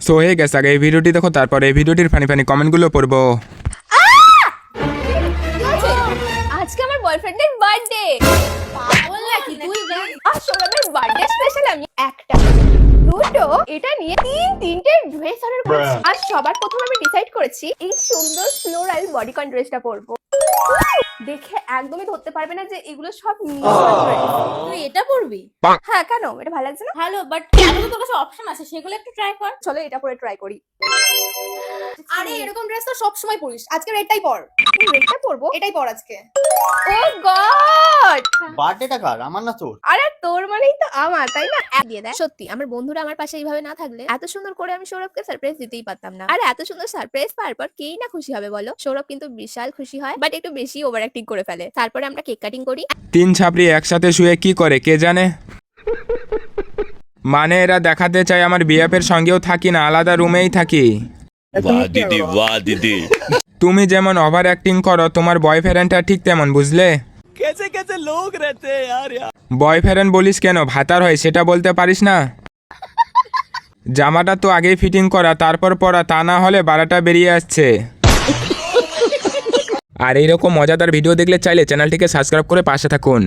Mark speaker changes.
Speaker 1: So হয়ে গেছে, আগে এই ভিডিওটি দেখো, তারপর এই ভিডিওটির ফানি ফানি কমেন্টগুলো পড়বো।
Speaker 2: আজকে আমার বয়ফ্রেন্ডের বার্থডে। পাগল নাকি তুই? আর সৌরভের বার্থডে স্পেশাল আমি একটা দুটো এটা নিয়ে তিনটে ড্রেস অর্ডার করেছি। আর সবার প্রথমে আমি ডিসাইড করেছি এই সুন্দর ফ্লোরাল বডিকন ড্রেসটা পরবো। দেখে একদমই ধরতে পারবে না যে এগুলো সব
Speaker 3: তুই এটা পরবি?
Speaker 2: হ্যাঁ, কেন? এটা ভালো লাগছে না?
Speaker 3: ভালো, বাট আরো তো তোর কাছে অপশন আছে, সেগুলো একটু ট্রাই কর।
Speaker 2: চলো এটা পরে ট্রাই করি।
Speaker 3: আরে এরকম ড্রেস তো সব সময় পরিস, আজকে এটাই পর।
Speaker 2: এটা পরবো।
Speaker 3: এটাই পর আজকে।
Speaker 2: ও গড!
Speaker 4: বার্থডেটা কার? আমার না তোর?
Speaker 2: আরে তোর মানেই তো আমার, তাই না? দিয়ে দেয়। সত্যি আমার বন্ধুরা আমার পাশে এইভাবে না থাকলে এত সুন্দর করে আমি সৌরভকে সারপ্রাইজ দিতেই পারতাম না। আর এত সুন্দর সারপ্রাইজ পাওয়ার পর কেই না খুশি হবে বলো? সৌরভ কিন্তু বিশাল খুশি হয়, বাট একটু বেশি ওভার অ্যাক্টিং করে ফেলে। তারপরে আমরা কেক কাটিং করি।
Speaker 1: 3 ছাপড়ি একসাথে শুয়ে কি করে কে জানে? মানে এরা দেখাতে চায় আমার বিএফের সঙ্গেও থাকি না, আলাদা রুমেই থাকি।
Speaker 5: वाह दीदी वाह दीदी।
Speaker 1: তুমি যেমন ওভার অ্যাক্টিং করো, তোমার বয়ফ্রেন্ডটা ঠিক তেমন, বুঝলে?
Speaker 5: कैसे कैसे लोग रहते हैं यार यार।
Speaker 1: বয়ফ্রেন্ড বলিস কেন, ভাতার হয় সেটা বলতে পারিস না? জামাটা তো আগেই ফিটিং করা, তারপর পরা, তা না হলে বারাটা বেরিয়ে আসছে। আর এইরকম মজাদার ভিডিও দেখলে চাইলে চ্যানেলটিকে সাবস্ক্রাইব করে পাশে থাকুন।